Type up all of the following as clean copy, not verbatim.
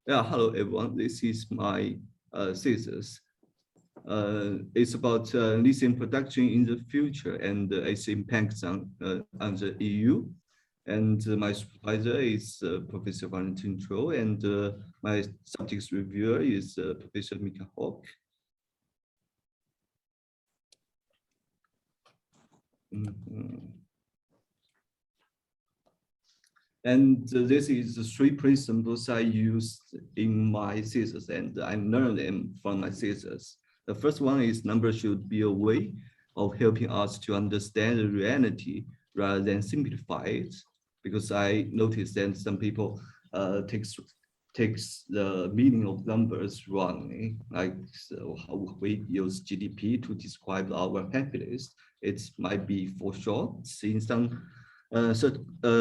Yeah, hello everyone. This is my thesis. It's about lithium production in the future and its impacts on the EU. And my supervisor is Professor Valentin Tro, and my subject reviewer is Professor Mika Hawk. And this is the three principles I used in my thesis, and I learned them from my thesis. The first one is numbers should be a way of helping us to understand the reality rather than simplify it, because I noticed that some people takes the meaning of numbers wrongly, like how we use GDP to describe our happiness. It might be for short in some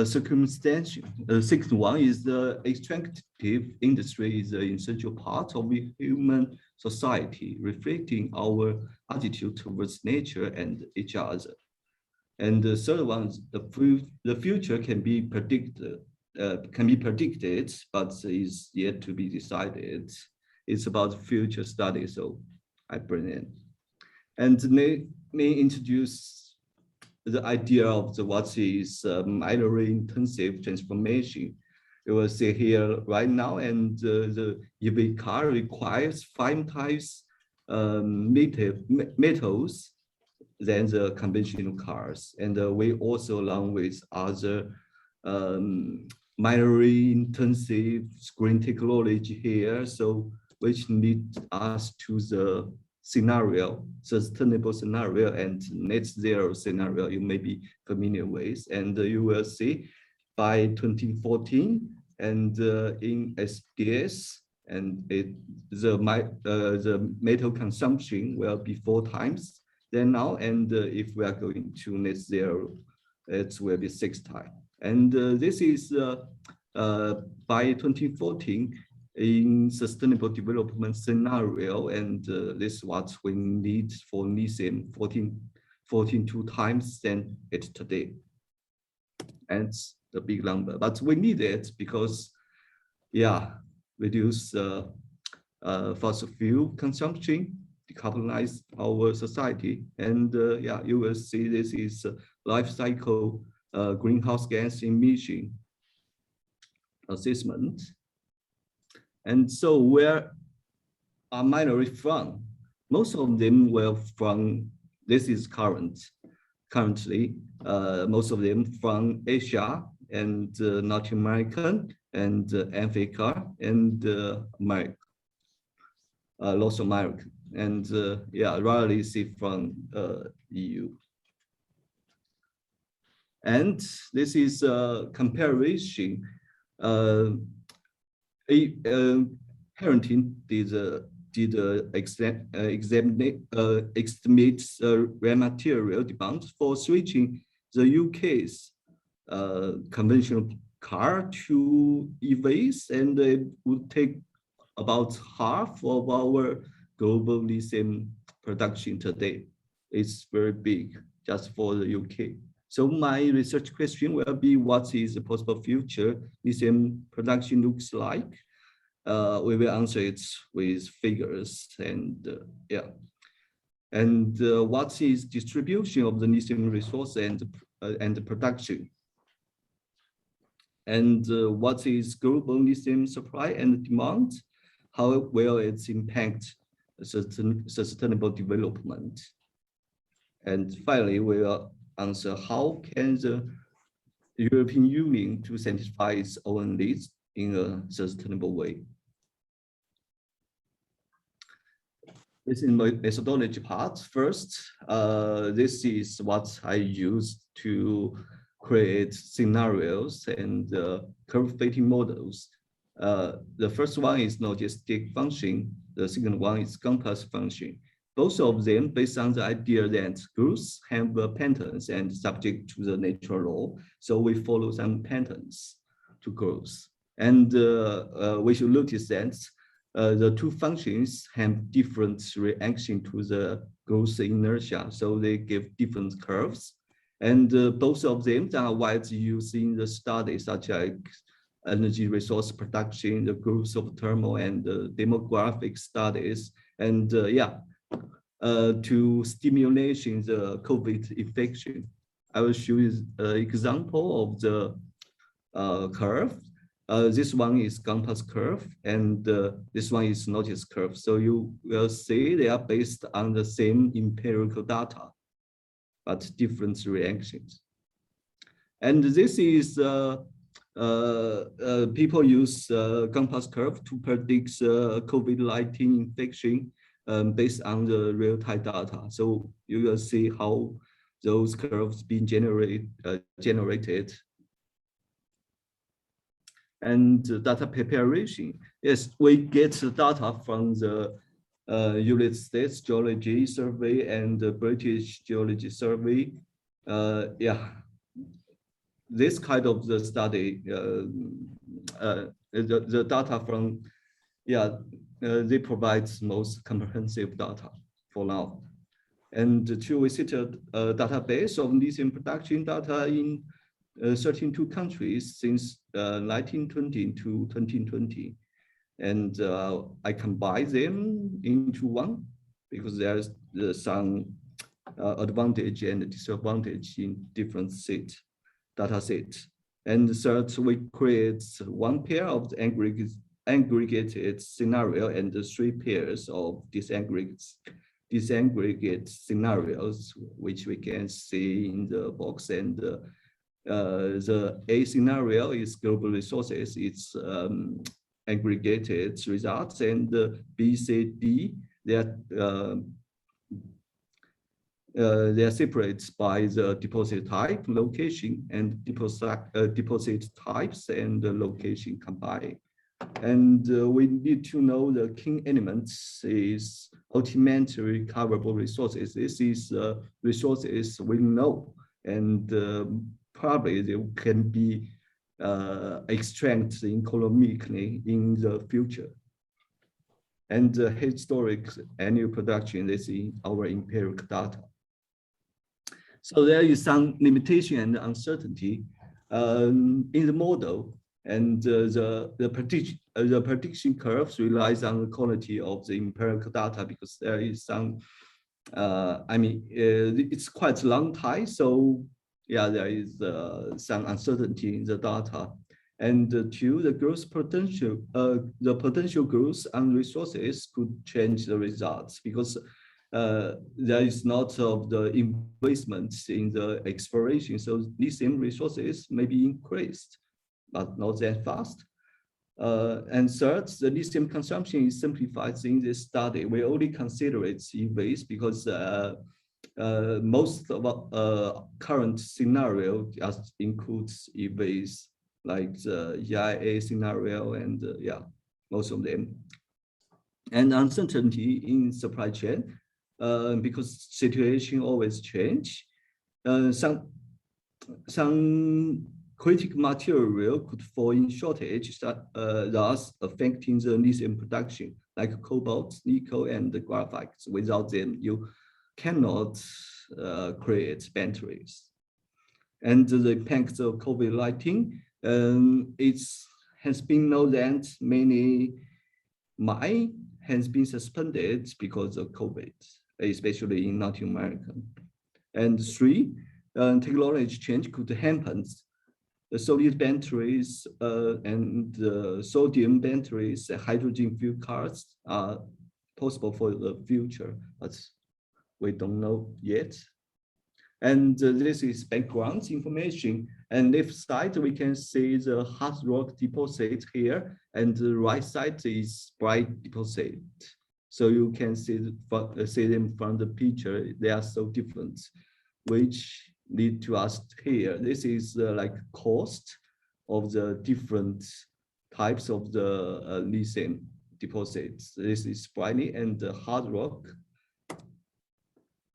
circumstance. Second one is the extractive industry is an essential part of the human society, reflecting our attitude towards nature and each other. And the third one, the future can be predicted, but is yet to be decided. It's about future studies, so I bring in. And let me introduce the idea of what is mineral intensive transformation. You will see here right now, and the EV car requires 5 times metals than the conventional cars. And we also, along with other mineral intensive green technology here, so which lead us to the scenario, sustainable scenario and net zero scenario you may be familiar with. And you will see by 2014 and in SDS, and the metal consumption will be 4 times than now. And if we are going to net zero, it will be 6 times. And this is by 2014, in sustainable development scenario, and this is what we need for lithium, 14 times than it today. And it's a big number, but we need it because, yeah, reduce fossil fuel consumption, decarbonize our society, and yeah, you will see this is life cycle greenhouse gas emission assessment. And so where are mineral from? Most of them were from, this is currently, most of them from Asia and North American and Africa and America, North America. And yeah, rarely see from EU. And this is a comparison. Harrington did estimate raw material demand for switching the UK's conventional car to EVs, and it would take about half of our global lithium production today. It's very big just for the UK. So my research question will be, what is the possible future lithium production looks like? We will answer it with figures, and yeah. And what is distribution of the lithium resource and the production? And what is global lithium supply and demand? How will it impact sustainable development? And finally, we will answer how can the European Union to satisfy its own needs in a sustainable way. This is my methodology part. First, this is what I used to create scenarios and curve fitting models. The first one is logistic function. The second one is compass function. Both of them based on the idea that growth have patterns and subject to the natural law. So we follow some patterns to growth. And we should notice that the two functions have different reaction to the growth inertia. So they give different curves. And both of them are widely used in the study, such as energy resource production, the groups of thermal and demographic studies, and to stimulation the COVID infection. I will show you an example of the curve. This one is Gamper's curve, and this one is Notice curve. So you will see they are based on the same empirical data, but different reactions. And this is people use Gamper's curve to predict COVID-19 infection based on the real-time data. So you will see how those curves being generated. And data preparation. Yes, we get the data from the United States Geology Survey and the British Geology Survey. This kind of the study, the data from, they provide most comprehensive data for now. And to visit a database of lithium production data in 32 countries since 1920 to 2020. And I combine them into one because there's some advantage and disadvantage in different data sets. And third, we create one pair of the aggregated scenario and the three pairs of disaggregate scenarios, which we can see in the box. And the A scenario is global resources, it's aggregated results, and B, C, D, they are separated by the deposit type, location, and deposit types and the location combined. And we need to know the key elements is ultimately recoverable resources. This is resources we know, and probably they can be extracted economically in the future. And the historic annual production, this is our empirical data. So there is some limitation and uncertainty in the model, and the prediction curves relies on the quality of the empirical data because there is some, it's quite a long time, so there is some uncertainty in the data. And two, the growth potential, the potential growth and resources could change the results because there is not of the investment in the exploration. So lithium resources may be increased, but not that fast. And third, the lithium consumption is simplified in this study. We only consider it EVs because most of our current scenario just includes EVs, like the EIA scenario and most of them. And uncertainty in supply chain, because situation always change. Some critical material could fall in shortage, thus affecting the lithium production, like cobalt, nickel, and graphite. Without them, you cannot create batteries. And the impact of COVID-19, it has been known that many mines has been suspended because of COVID, especially in Latin America. And three, technology change could happen. The solid batteries and sodium batteries, hydrogen fuel cars are possible for the future, but we don't know yet. And this is background information. And left side, we can see the hard rock deposit here, and the right side is bright deposit. So you can see them from the picture. They are so different, which lead to us here. This is like cost of the different types of the lithium deposits. This is briny and the hard rock.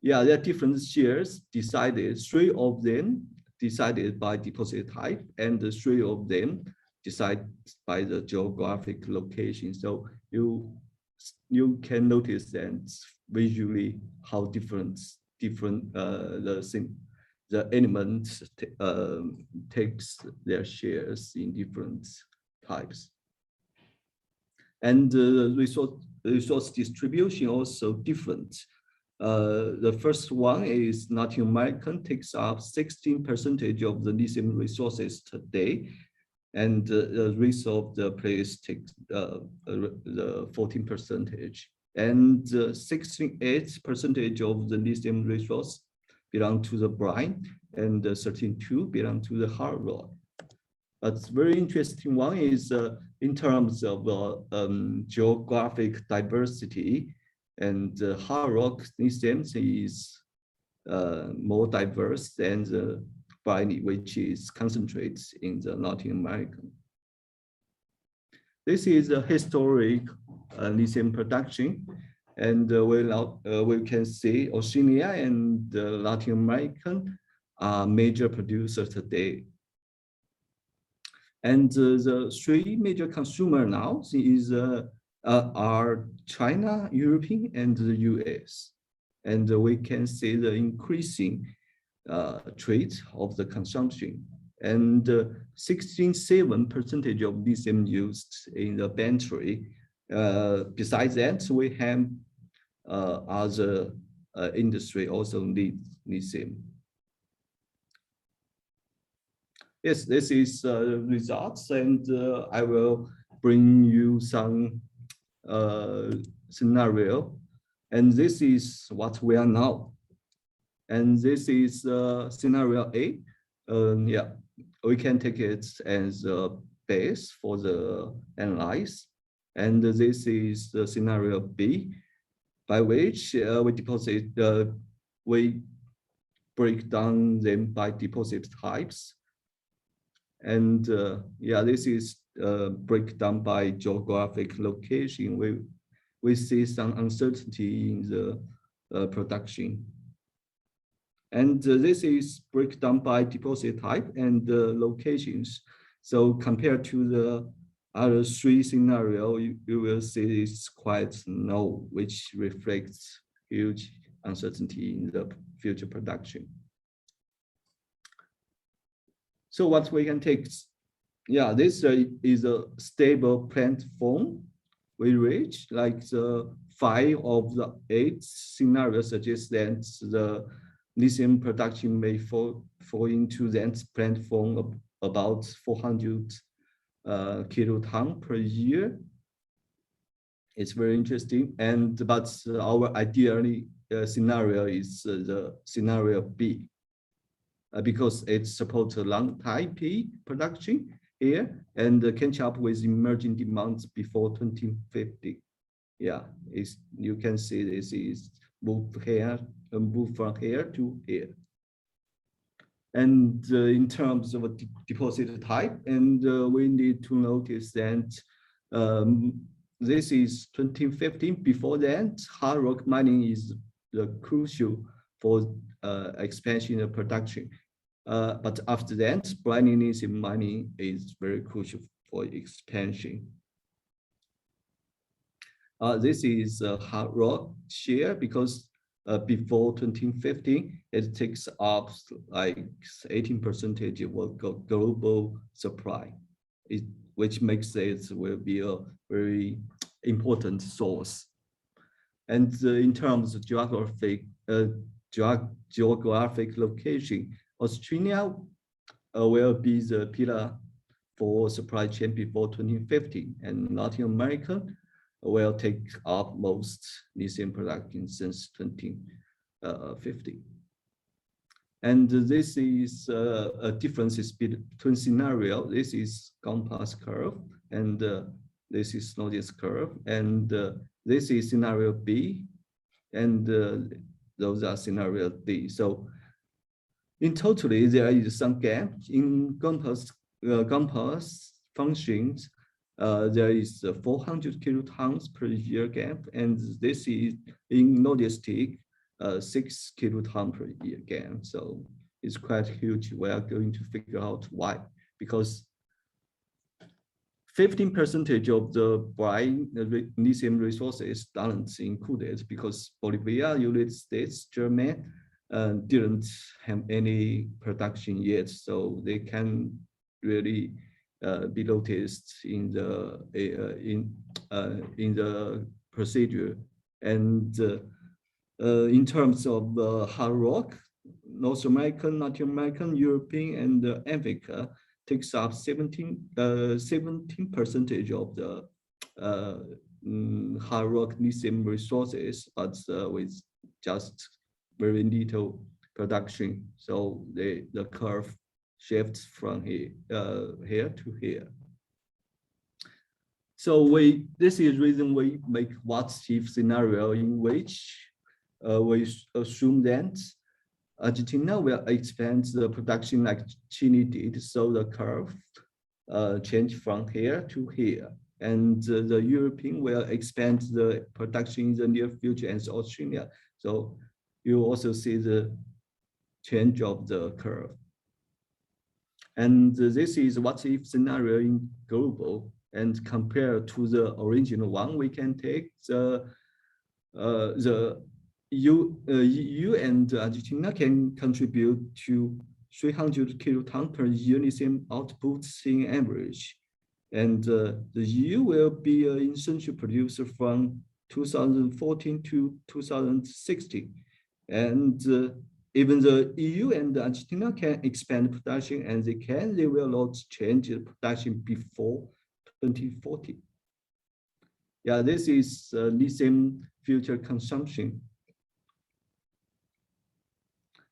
There are different shares decided. Three of them decided by deposit type, and the three of them decided by the geographic location. So you can notice that visually how different the elements takes their shares in different types. And the resource distribution also different. The first one is Latin American takes up 16% of the lithium resources today, and the rest of the place takes the 14%, and 68% of the lithium resource belong to the brine, and 13.2 belong to the hard rock. But very interesting one is in terms of geographic diversity, and hard rock lithium is more diverse than the brine, which is concentrated in the Latin American. This is a historic lithium production, and we can see Oceania and Latin American are major producers today. And the three major consumers now are China, European, and the US. And we can see the increasing trade of the consumption. And 67% of lithium used in the battery. Besides that, we have other industry also need lithium. Yes, this is results, and I will bring you some scenario. And this is what we are now. And this is scenario A. Yeah, we can take it as a base for the analyze. And this is the scenario B, by which we break down them by deposit types. And yeah, this is breakdown by geographic location. We see some uncertainty in the production. And this is breakdown by deposit type and locations. So compared to the other three scenarios, you will see it's quite low, which reflects huge uncertainty in the future production. So what we can take, yeah, this is a stable platform we reach, like the 5 of the 8 scenarios suggest that the lithium production may fall into that platform of about 400 kiloton per year. It's very interesting, but our ideally scenario is the scenario B. Because it supports a long time P production here and catch up with emerging demands before 2050. Yeah, you can see this is move from here to here. And in terms of a deposit type, and we need to notice that this is 2015. Before that, hard rock mining is crucial for expansion of production. But after that, brine lithium mining is very crucial for expansion. This is a hard rock share because before 2015, it takes up like 18% of global supply, which makes it will be a very important source. And in terms of geographic location, Australia will be the pillar for supply chain before 2050, and Latin America will take up most lithium production since 2050. And this is a difference between scenario. This is compass curve, and this is Nordic curve, and this is scenario B, and those are scenario D. So in totally, there is some gap in compass functions. There is 400 kilotons per year gap, and this is in logistic 6 kiloton per year gap. So it's quite huge. We are going to figure out why, because 15% of the brine lithium resources aren't included because Bolivia, United States, Germany didn't have any production yet, so they can really be noticed in the procedure. And in terms of hard rock, North American, Latin American, European, and Africa takes up 17% of the hard rock lithium resources, but with just very little production. So the curve shifts from here to here. So this is the reason we make what if scenario in which we assume that Argentina will expand the production like Chile did, so the curve change from here to here. And the European will expand the production in the near future, and Australia. So you also see the change of the curve. And this is what if scenario in global, and compared to the original one, we can take the EU and Argentina can contribute to 300 kilotons per year lithium outputs in average. And the EU will be an essential producer from 2014 to 2016. And even the EU and Argentina can expand production, and they will not change the production before 2040. Yeah, this is lithium future consumption.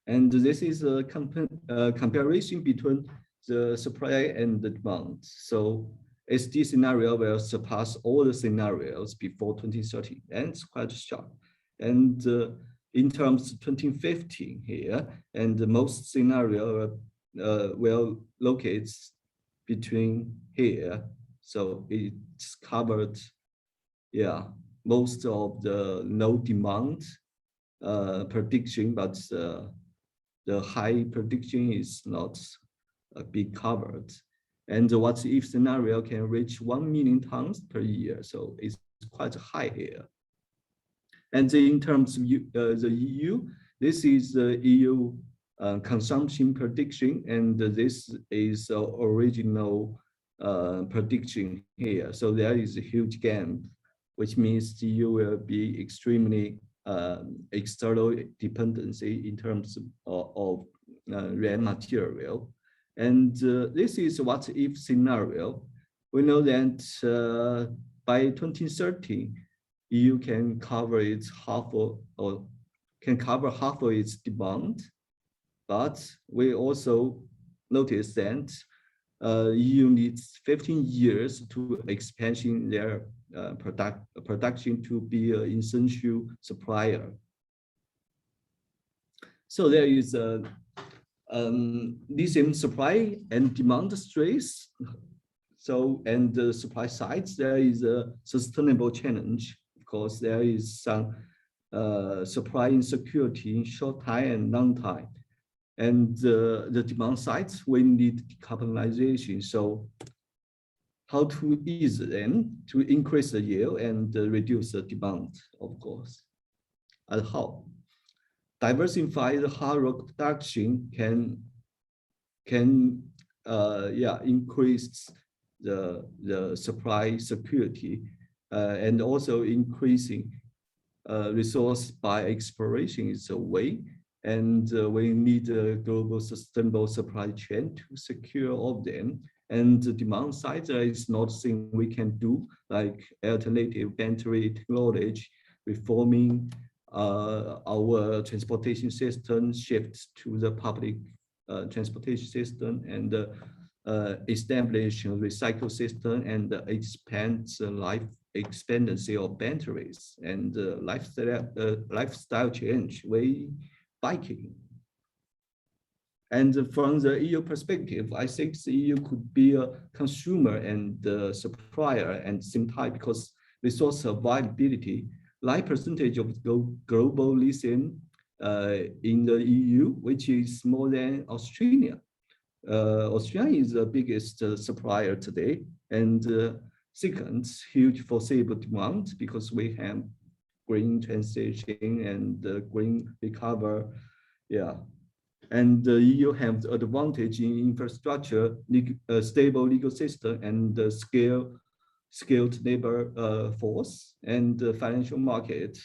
And this is a comparison between the supply and the demand. So SD scenario will surpass all the scenarios before 2030, and it's quite sharp. And in terms of 2015 here, and the most scenario will locate between here. So it's covered, yeah, most of the no demand prediction, but the high prediction is not be covered. And the what if scenario can reach 1 million tons per year. So it's quite high here. And in terms of the EU, this is the EU consumption prediction, and this is original prediction here. So there is a huge gap, which means the EU will be extremely external dependency in terms of raw material. And this is what if scenario. We know that by 2030, EU can cover its half of its demand, but we also notice that EU needs 15 years to expansion their production to be an essential supplier. So there is a lithium supply and demand stress. So, and the supply sides, there is a sustainable challenge. Of course, there is some supply insecurity in short time and long time. And the demand sides, we need decarbonization. So how to ease them to increase the yield and reduce the demand, of course. And how? Diversify the hard rock production can increase the supply security and also increasing resource by exploration is a way. And we need a global sustainable supply chain to secure all of them. And the demand side, there is nothing we can do, like alternative battery technology, reforming our transportation system, shift to the public transportation system, and establish a recycle system, and expand the life expectancy of batteries, and lifestyle change, way biking. And from the EU perspective, I think the EU could be a consumer and supplier at the same time, because resource availability, like percentage of global lithium in the EU, which is more than Australia. Australia is the biggest supplier today, and second, huge foreseeable demand, because we have green transition and green recover, yeah. And the EU have the advantage in infrastructure, stable legal system, and skilled labor force and the financial market.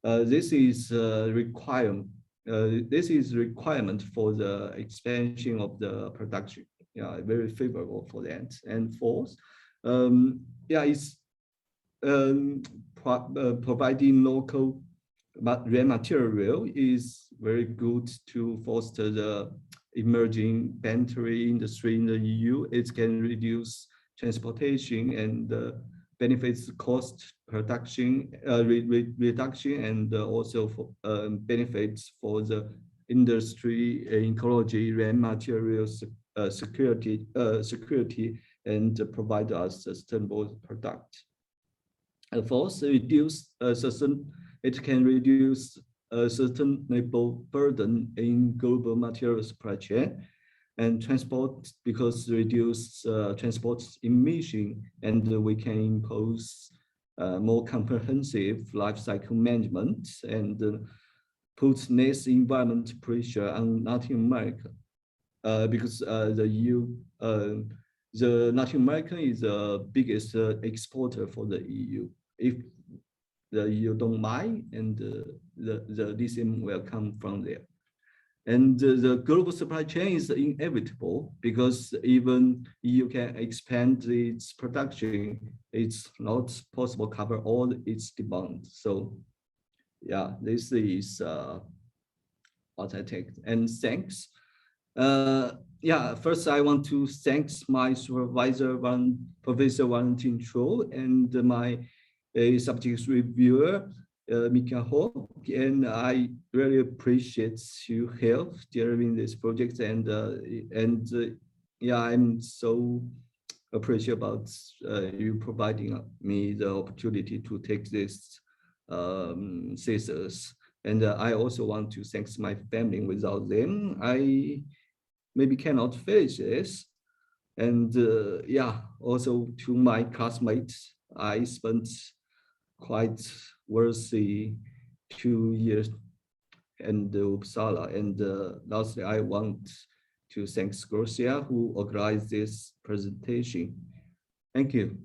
This is requirement. This is requirement for the expansion of the production. Yeah, very favorable for that. And fourth, yeah, it's providing local raw material is very good to foster the emerging battery industry in the EU. It can reduce transportation and benefits cost reduction and also for benefits for the industry, ecology, raw materials security, and provide us sustainable product. Fourth, it can reduce a sustainable burden in global material supply chain and transport, because reduce transport emission, and we can impose more comprehensive life cycle management and put less environment pressure on Latin America, because the EU, the Latin America is the biggest exporter for the EU. If the EU don't mind, and the lithium will come from there. And the global supply chain is inevitable, because even EU can expand its production, it's not possible to cover all its demand. So yeah, this is what I take. And thanks. Yeah, first I want to thank my supervisor, Professor Valentin Cho, and my subject reviewer, Mika Ho, and I really appreciate your help during this project, and yeah, I'm so appreciative about you providing me the opportunity to take this thesis. And I also want to thank my family. Without them, I maybe cannot finish this. And yeah, also to my classmates, I spent quite worthy 2 years in Uppsala. And lastly, I want to thank Scorsia, who organized this presentation. Thank you.